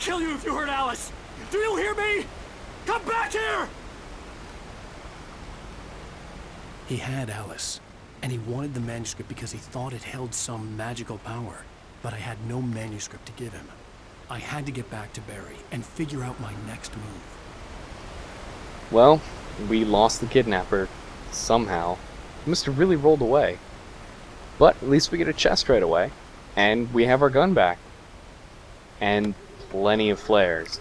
kill you if you hurt Alice! Do you hear me? Come back here! He had Alice, and he wanted the manuscript because he thought it held some magical power. But I had no manuscript to give him. I had to get back to Barry and figure out my next move. Well, we lost the kidnapper. Somehow. He must have really rolled away. But at least we get a chest right away. And we have our gun back. And plenty of flares.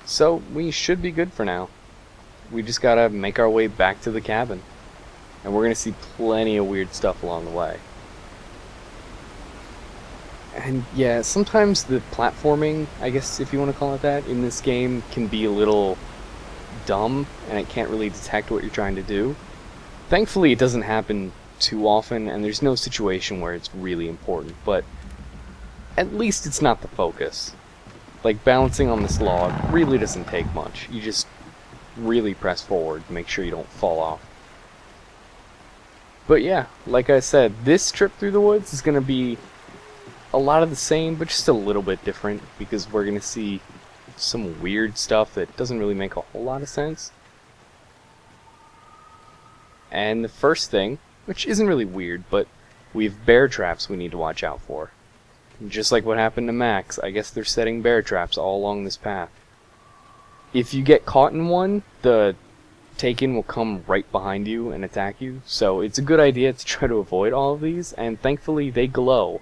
So we should be good for now. We just gotta make our way back to the cabin. And we're gonna see plenty of weird stuff along the way. And yeah, sometimes the platforming, I guess if you want to call it that, in this game can be a little dumb, and it can't really detect what you're trying to do. Thankfully it doesn't happen too often, and there's no situation where it's really important, but at least it's not the focus. Like, balancing on this log really doesn't take much. You just really press forward to make sure you don't fall off. But yeah, like I said, this trip through the woods is going to be a lot of the same, but just a little bit different, because we're going to see some weird stuff that doesn't really make a whole lot of sense. And the first thing, which isn't really weird, but we have bear traps we need to watch out for. Just like what happened to Max, I guess they're setting bear traps all along this path. If you get caught in one, the Taken will come right behind you and attack you, so it's a good idea to try to avoid all of these, and thankfully they glow.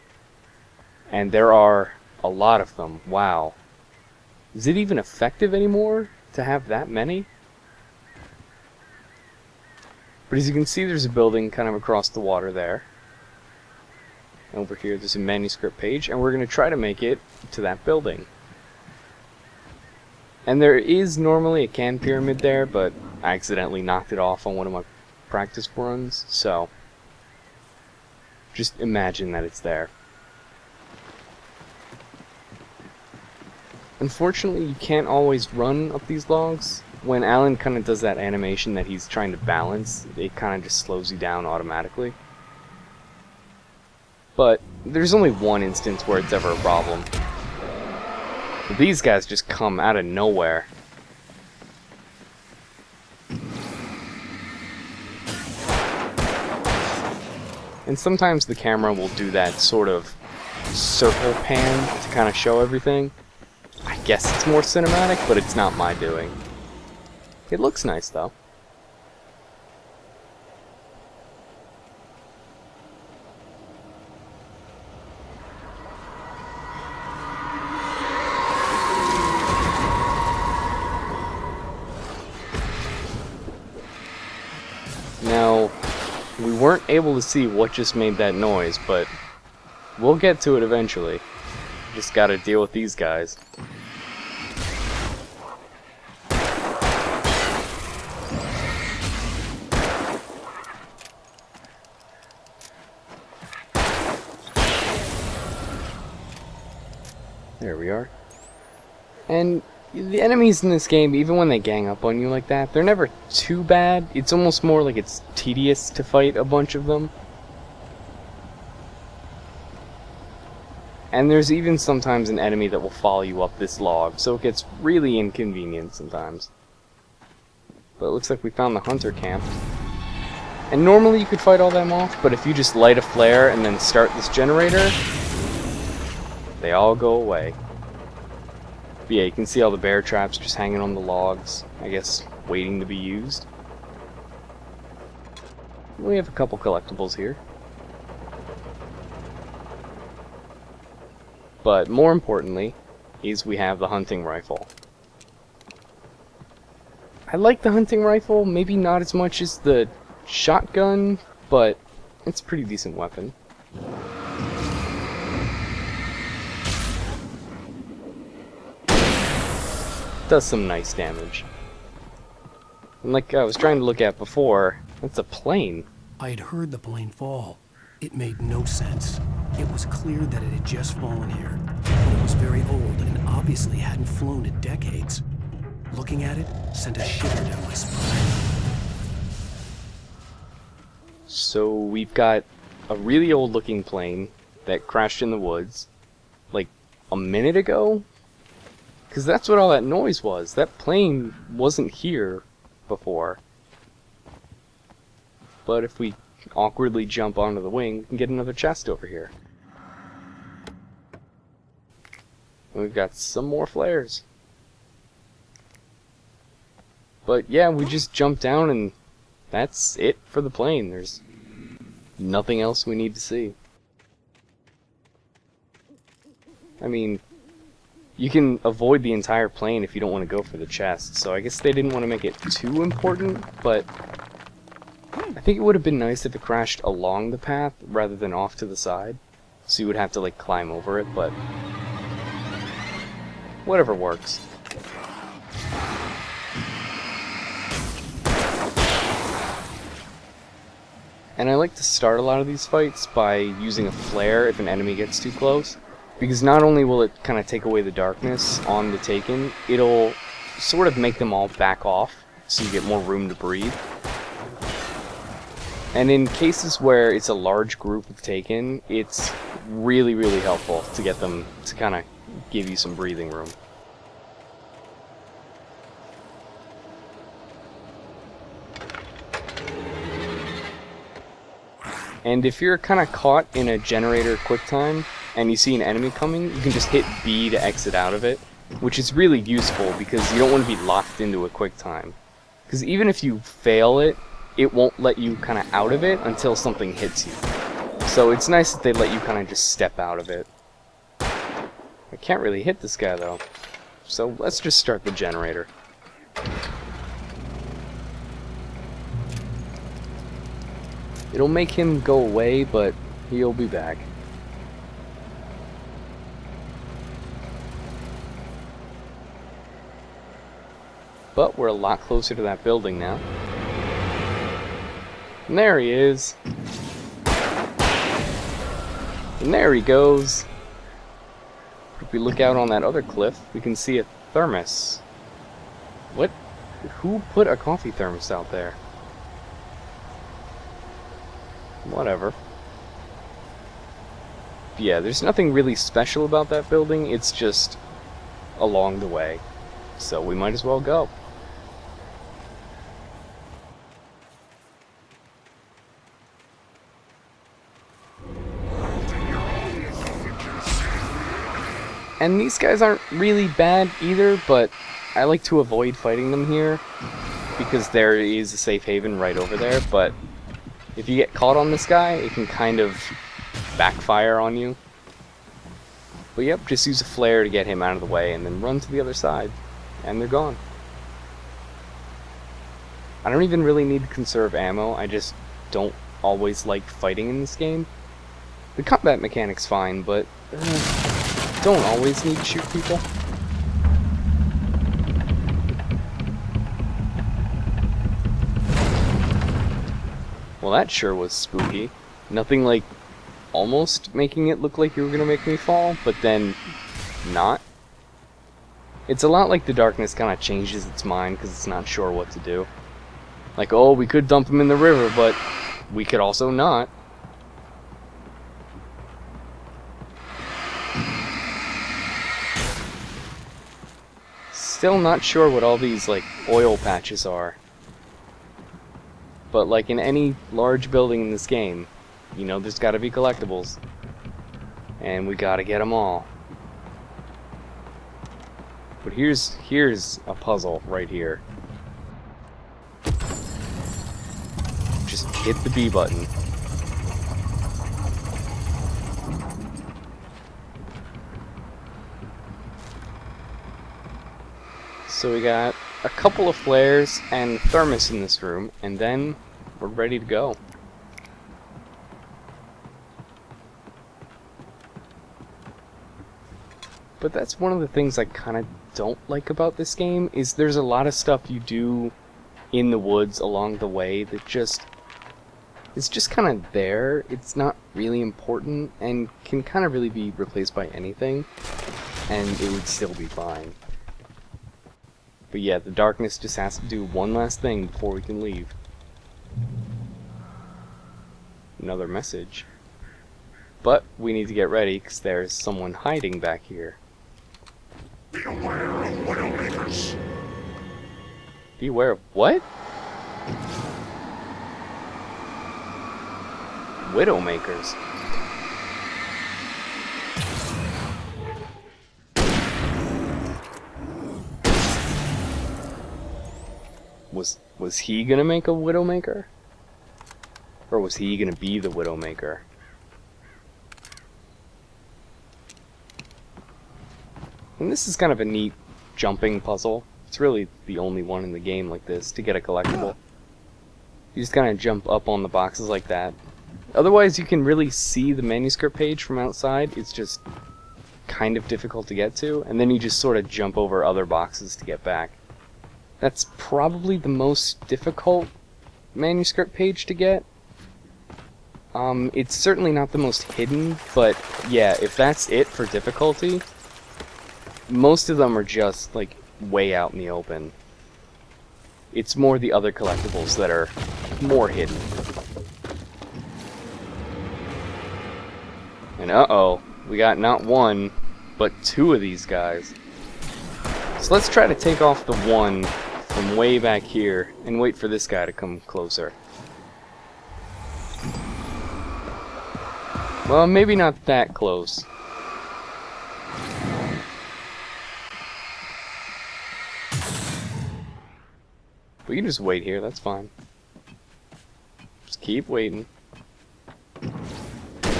And there are a lot of them. Wow. Is it even effective anymore to have that many? But as you can see, there's a building kind of across the water there. Over here there's a manuscript page, and we're going to try to make it to that building. And there is normally a can pyramid there, but I accidentally knocked it off on one of my practice runs, so just imagine that it's there. Unfortunately, you can't always run up these logs. When Alan kind of does that animation that he's trying to balance, it kind of just slows you down automatically. But there's only one instance where it's ever a problem. These guys just come out of nowhere. And sometimes the camera will do that sort of circle pan to kind of show everything. I guess it's more cinematic, but it's not my doing. It looks nice, though. Now, we weren't able to see what just made that noise, but we'll get to it eventually. Just gotta deal with these guys. There we are. And the enemies in this game, even when they gang up on you like that, they're never too bad. It's almost more like it's tedious to fight a bunch of them. And there's even sometimes an enemy that will follow you up this log, so it gets really inconvenient sometimes. But it looks like we found the hunter camp. And normally you could fight all them off, but if you just light a flare and then start this generator, they all go away. But yeah, you can see all the bear traps just hanging on the logs, I guess waiting to be used. We have a couple collectibles here. But more importantly, is we have the hunting rifle. I like the hunting rifle, maybe not as much as the shotgun, but it's a pretty decent weapon. Does some nice damage. And like I was trying to look at before, that's a plane. I had heard the plane fall. It made no sense. It was clear that it had just fallen here, but it was very old and obviously hadn't flown in decades. Looking at it sent a shiver down my spine. So we've got a really old looking plane that crashed in the woods like a minute ago, Because that's what all that noise was. That plane wasn't here before. But if we awkwardly jump onto the wing, we can get another chest over here. And we've got some more flares. But yeah, we just jump down and that's it for the plane. There's nothing else we need to see. I mean, you can avoid the entire plane if you don't want to go for the chest, so I guess they didn't want to make it too important, but I think it would have been nice if it crashed along the path rather than off to the side, so you would have to like climb over it, but whatever works. And I like to start a lot of these fights by using a flare if an enemy gets too close, because not only will it kind of take away the darkness on the Taken, it'll sort of make them all back off, so you get more room to breathe. And in cases where it's a large group of Taken, it's really, really helpful to get them to kind of give you some breathing room. And if you're kind of caught in a generator quick time, and you see an enemy coming, you can just hit B to exit out of it, which is really useful because you don't want to be locked into a quick time. Because even if you fail it, it won't let you kind of out of it until something hits you. So it's nice that they let you kind of just step out of it. I can't really hit this guy though, so let's just start the generator. It'll make him go away, but he'll be back. But we're a lot closer to that building now. And there he is. And there he goes. If we look out on that other cliff, we can see a thermos. What? Who put a coffee thermos out there? Whatever. Yeah, there's nothing really special about that building, it's just along the way. So we might as well go. And these guys aren't really bad either, but I like to avoid fighting them here because there is a safe haven right over there, but if you get caught on this guy, it can kind of backfire on you. But yep, just use a flare to get him out of the way and then run to the other side, and they're gone. I don't even really need to conserve ammo, I just don't always like fighting in this game. The combat mechanic's fine, but don't always need to shoot people. Well, that sure was spooky. Nothing like almost making it look like you were gonna make me fall, but then not. It's a lot like the darkness kind of changes its mind because it's not sure what to do. Like, oh, we could dump him in the river, but we could also not. Still not sure what all these, like, oil patches are. But like in any large building in this game, you know there's gotta be collectibles. And we gotta get them all. But here's a puzzle right here. Just hit the B button. So we got a couple of flares and thermos in this room, and then we're ready to go. But that's one of the things I kind of don't like about this game, is there's a lot of stuff you do in the woods along the way that it's just kind of there. It's not really important and can kind of really be replaced by anything, and it would still be fine. But yeah, the darkness just has to do one last thing before we can leave. Another message. But we need to get ready because there's someone hiding back here. Beware of widowmakers. Beware of what? Widowmakers. Was he gonna make a widowmaker? Or was he gonna be the widowmaker? And this is kind of a neat jumping puzzle. It's really the only one in the game like this to get a collectible. You just kind of jump up on the boxes like that. Otherwise, you can really see the manuscript page from outside. It's just kind of difficult to get to, and then you just sort of jump over other boxes to get back. That's probably the most difficult manuscript page to get. It's certainly not the most hidden, but yeah, if that's it for difficulty, most of them are just, like, way out in the open. It's more the other collectibles that are more hidden. And uh-oh, we got not one, but two of these guys. So let's try to take off the one from way back here and wait for this guy to come closer. Well, maybe not that close. We can just wait here, that's fine. Just keep waiting.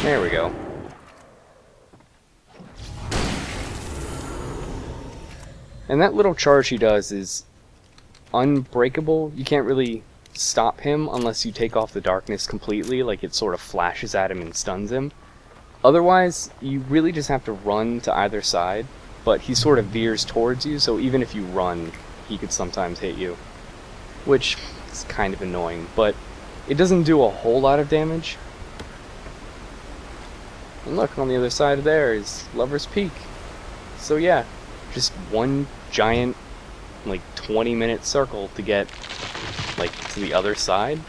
There we go. And that little charge he does is unbreakable. You can't really stop him unless you take off the darkness completely, like it sort of flashes at him and stuns him. Otherwise, you really just have to run to either side, but he sort of veers towards you, so even if you run, he could sometimes hit you. Which is kind of annoying, but it doesn't do a whole lot of damage. And look, on the other side of there is Lover's Peak. So yeah, just one giant, like, 20-minute circle to get, like, to the other side.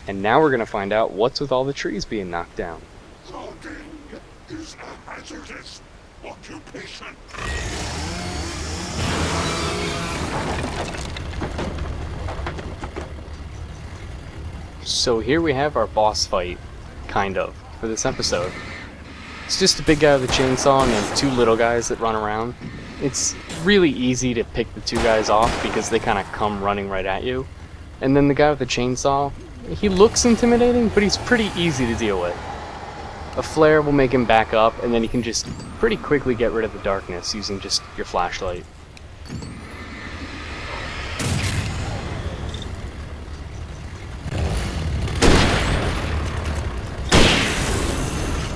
And now we're gonna find out what's with all the trees being knocked down. Logging is a hazardous occupation. So here we have our boss fight, kind of, for this episode. It's just a big guy with a chainsaw and then two little guys that run around. It's really easy to pick the two guys off because they kind of come running right at you. And then the guy with the chainsaw, he looks intimidating, but he's pretty easy to deal with. A flare will make him back up, and then you can just pretty quickly get rid of the darkness using just your flashlight.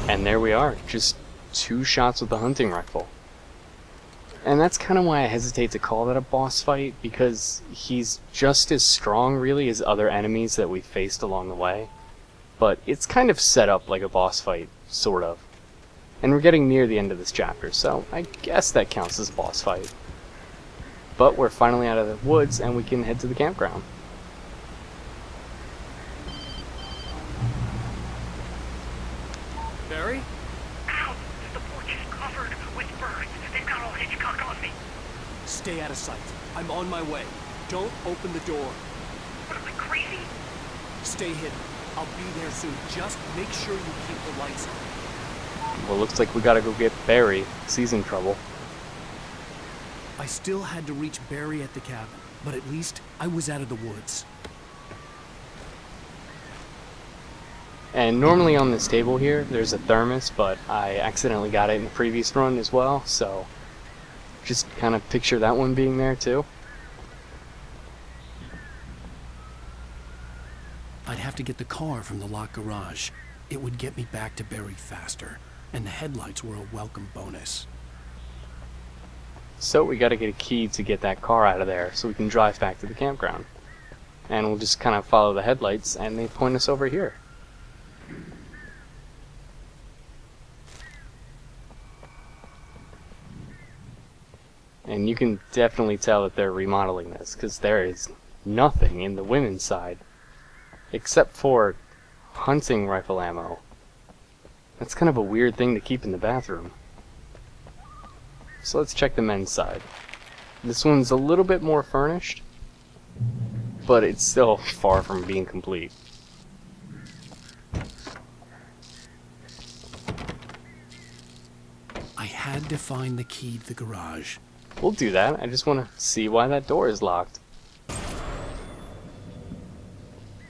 And there we are, just 2 shots with the hunting rifle. And that's kind of why I hesitate to call that a boss fight, because he's just as strong, really, as other enemies that we faced along the way. But it's kind of set up like a boss fight, sort of. And we're getting near the end of this chapter, so I guess that counts as a boss fight. But we're finally out of the woods, and we can head to the campground. Barry? Ow! The porch is covered with birds. They've got all Hitchcock on me. Stay out of sight. I'm on my way. Don't open the door. What am I, crazy? Stay hidden. I'll be there soon. Just make sure you keep the lights on. Well, looks like we gotta go get Barry. He's in trouble. I still had to reach Barry at the cabin, but at least I was out of the woods. And normally on this table here, there's a thermos, but I accidentally got it in the previous run as well, so just kind of picture that one being there too. I'd have to get the car from the locked garage. It would get me back to Barry faster, and the headlights were a welcome bonus. So we gotta get a key to get that car out of there so we can drive back to the campground. And we'll just kind of follow the headlights and they point us over here. And you can definitely tell that they're remodeling this, because there is nothing in the women's side. Except for hunting rifle ammo. That's kind of a weird thing to keep in the bathroom. So let's check the men's side. This one's a little bit more furnished, but it's still far from being complete. I had to find the key to the garage. We'll do that. I just want to see why that door is locked. A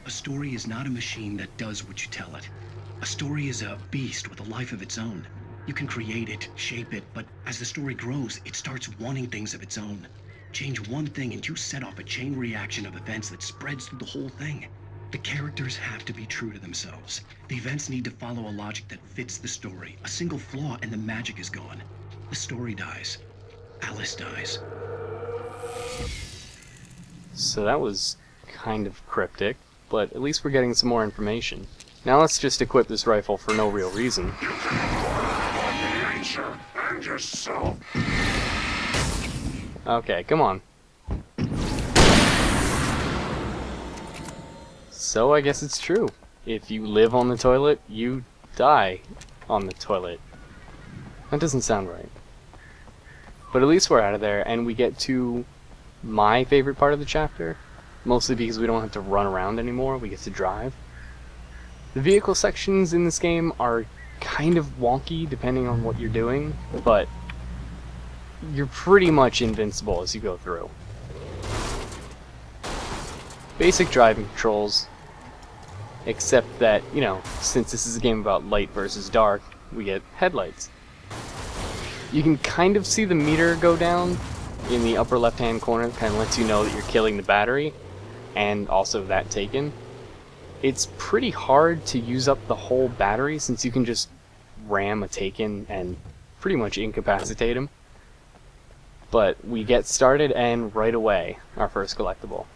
story is not a machine that does what you tell it. A story is a beast with a life of its own. You can create it, shape it, but as the story grows, it starts wanting things of its own. Change one thing and you set off a chain reaction of events that spreads through the whole thing. The characters have to be true to themselves. The events need to follow a logic that fits the story. A single flaw and the magic is gone. The story dies. Alice dies. So that was kind of cryptic, but at least we're getting some more information. Now let's just equip this rifle for no real reason. You can nature and yourself. Okay, come on. So I guess it's true. If you live on the toilet, you die on the toilet. That doesn't sound right. But at least we're out of there, and we get to my favorite part of the chapter. Mostly because we don't have to run around anymore, we get to drive. The vehicle sections in this game are kind of wonky depending on what you're doing, but you're pretty much invincible as you go through. Basic driving controls, except that, you know, since this is a game about light versus dark, we get headlights. You can kind of see the meter go down in the upper left hand corner. It kind of lets you know that you're killing the battery, and also that taken. It's pretty hard to use up the whole battery since you can just ram a taken and pretty much incapacitate him. But we get started, and right away, our first collectible.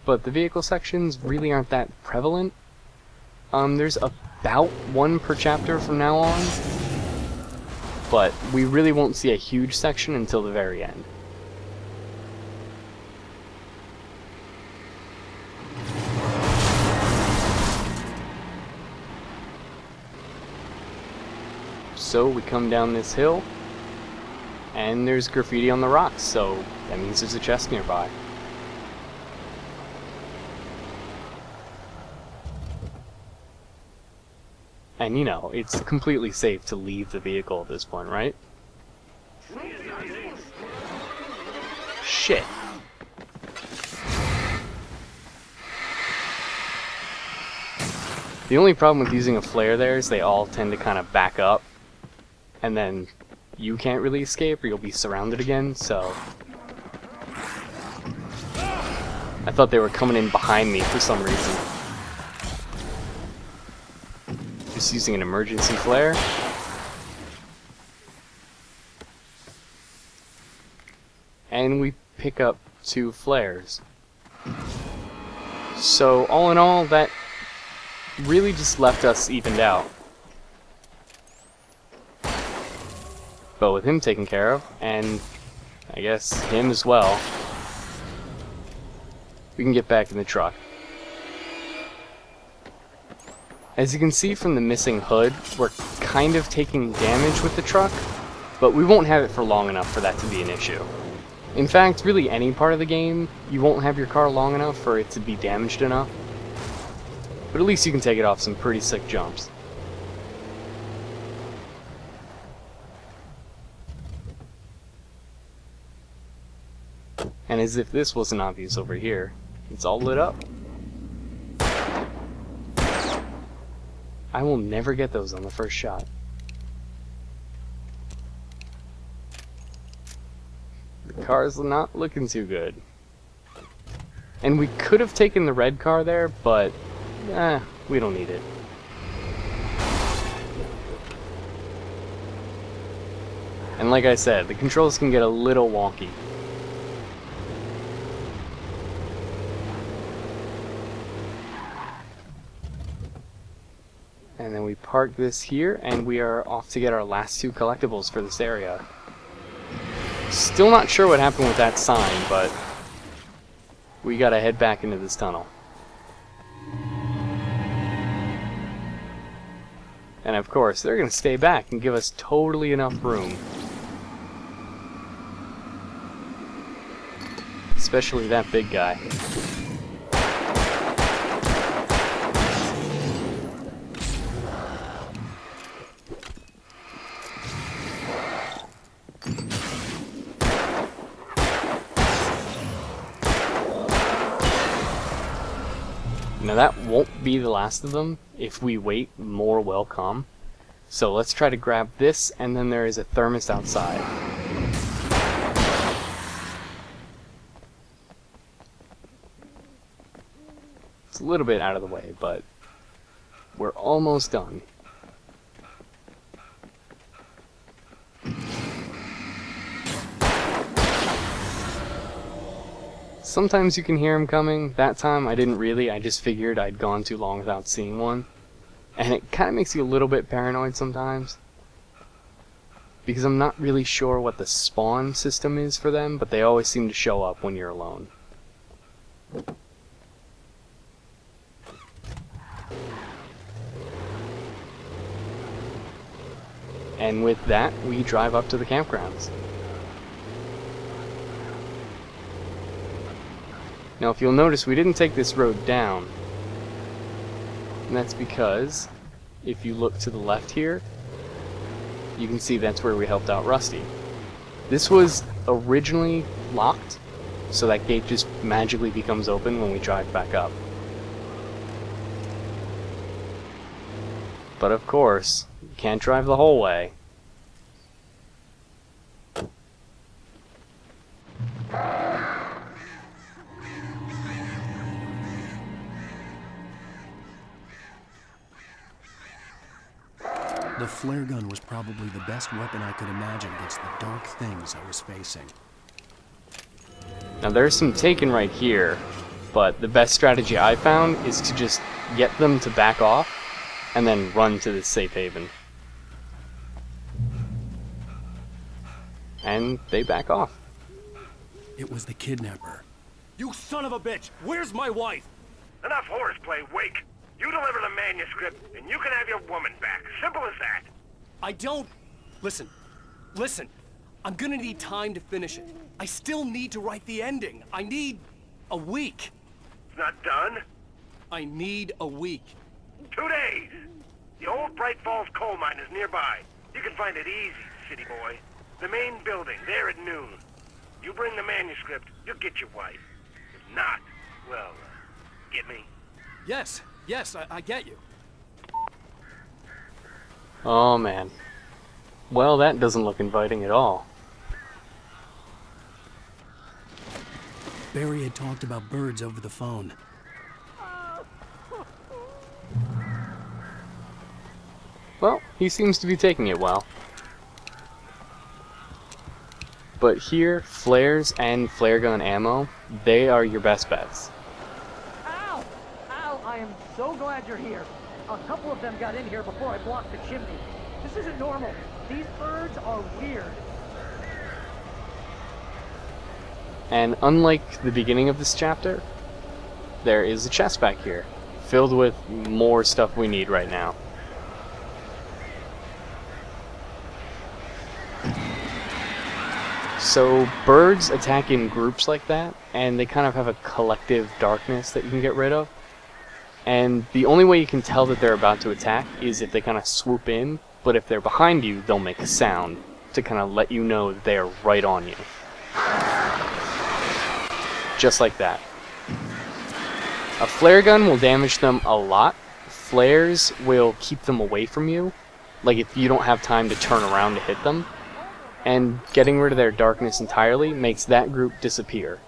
But the vehicle sections really aren't that prevalent. There's about one per chapter from now on, but we really won't see a huge section until the very end. So we come down this hill, and there's graffiti on the rocks, so that means there's a chest nearby. And you know, it's completely safe to leave the vehicle at this point, right? Shit. The only problem with using a flare there is they all tend to kind of back up, and then you can't really escape or you'll be surrounded again, so I thought they were coming in behind me for some reason. Just using an emergency flare. And we pick up 2 flares. So all in all, that really just left us evened out. But with him taken care of, and I guess him as well, we can get back in the truck. As you can see from the missing hood, we're kind of taking damage with the truck, but we won't have it for long enough for that to be an issue. In fact, really any part of the game, you won't have your car long enough for it to be damaged enough. But at least you can take it off some pretty sick jumps. And as if this wasn't obvious over here, it's all lit up. I will never get those on the first shot. The car's not looking too good. And we could have taken the red car there, but we don't need it. And like I said, the controls can get a little wonky. And then we park this here, and we are off to get our last 2 collectibles for this area. Still not sure what happened with that sign, but we gotta head back into this tunnel. And of course, they're going to stay back and give us totally enough room. Especially that big guy. Now that won't be the last of them. If we wait, more will come. So let's try to grab this, and then there is a thermos outside. It's a little bit out of the way, but we're almost done. Sometimes you can hear them coming. That time I didn't really, I just figured I'd gone too long without seeing one. And it kind of makes you a little bit paranoid sometimes. Because I'm not really sure what the spawn system is for them, but they always seem to show up when you're alone. And with that, we drive up to the campgrounds. Now if you'll notice, we didn't take this road down. And that's because, if you look to the left here, you can see that's where we helped out Rusty. This was originally locked, so that gate just magically becomes open when we drive back up. But of course, you can't drive the whole way. The flare gun was probably the best weapon I could imagine against the dark things I was facing. Now there's some taken right here, but the best strategy I found is to just get them to back off and then run to this safe haven. And they back off. It was the kidnapper. You son of a bitch! Where's my wife? Enough horseplay, Wake. You deliver the manuscript, and you can have your woman back. Simple as that. I don't... Listen. I'm gonna need time to finish it. I still need to write the ending. I need a week. It's not done. I need a week. 2 days. The old Bright Falls coal mine is nearby. You can find it easy, city boy. The main building, there at noon. You bring the manuscript, you'll get your wife. If not, well, get me? Yes, I get you. Oh man. Well, that doesn't look inviting at all. Barry had talked about birds over the phone. Well, he seems to be taking it well. But here, flares and flare gun ammo, they are your best bets. Ow! Ow! I am so glad you're here. A couple of them got in here before I blocked the chimney. This isn't normal. These birds are weird. And unlike the beginning of this chapter, there is a chest back here, filled with more stuff we need right now. So birds attack in groups like that, and they kind of have a collective darkness that you can get rid of. And the only way you can tell that they're about to attack is if they kind of swoop in, but if they're behind you, they'll make a sound to kind of let you know that they're right on you. Just like that. A flare gun will damage them a lot. Flares will keep them away from you, like if you don't have time to turn around to hit them. And getting rid of their darkness entirely makes that group disappear.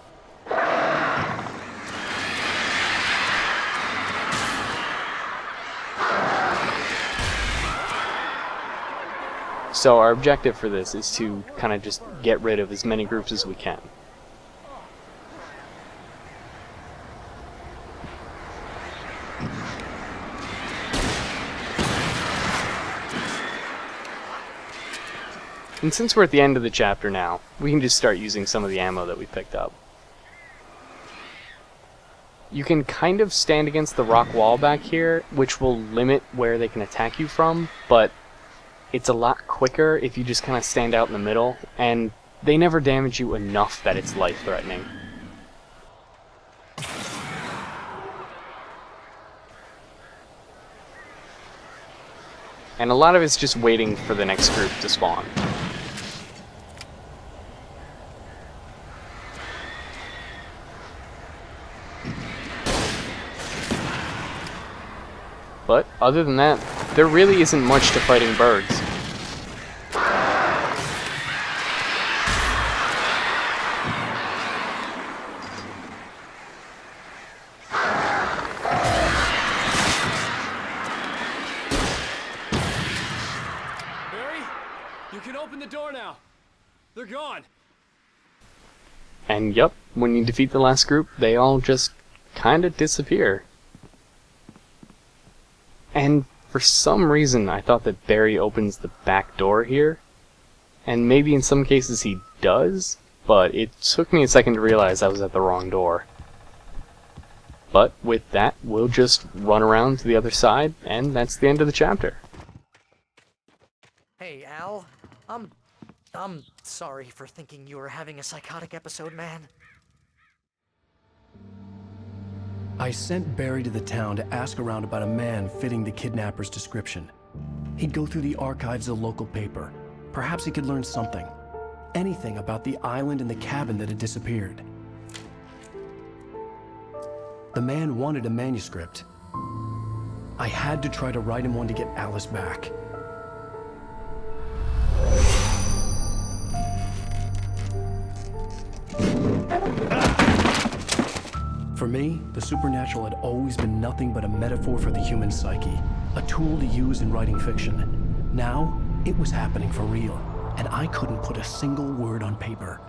So our objective for this is to kind of just get rid of as many groups as we can. And since we're at the end of the chapter now, we can just start using some of the ammo that we picked up. You can kind of stand against the rock wall back here, which will limit where they can attack you from, but it's a lot quicker if you just kind of stand out in the middle, and they never damage you enough that it's life-threatening. And a lot of it's just waiting for the next group to spawn. But other than that, there really isn't much to fighting birds. Barry, you can open the door now. They're gone. And yup, when you defeat the last group, they all just kinda disappear. And for some reason, I thought that Barry opens the back door here. And maybe in some cases he does, but it took me a second to realize I was at the wrong door. But with that, we'll just run around to the other side, and that's the end of the chapter. Hey, Al. I'm sorry for thinking you were having a psychotic episode, man. I sent Barry to the town to ask around about a man fitting the kidnapper's description. He'd go through the archives of the local paper. Perhaps he could learn something. Anything about the island and the cabin that had disappeared. The man wanted a manuscript. I had to try to write him one to get Alice back. For me, the supernatural had always been nothing but a metaphor for the human psyche, a tool to use in writing fiction. Now, it was happening for real, and I couldn't put a single word on paper.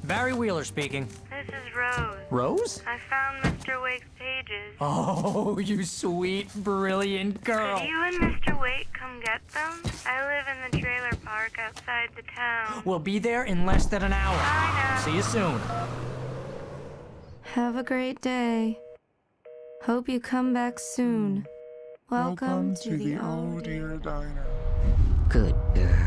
Barry Wheeler speaking. This is Rose. Rose? I found Mr. Wake's pages. Oh, you sweet, brilliant girl. Could you and Mr. Wake come get them? I live in the trailer park outside the town. We'll be there in less than an hour. Bye now. See you soon. Have a great day. Hope you come back soon. Welcome to the Oh Dear Diner. Good girl.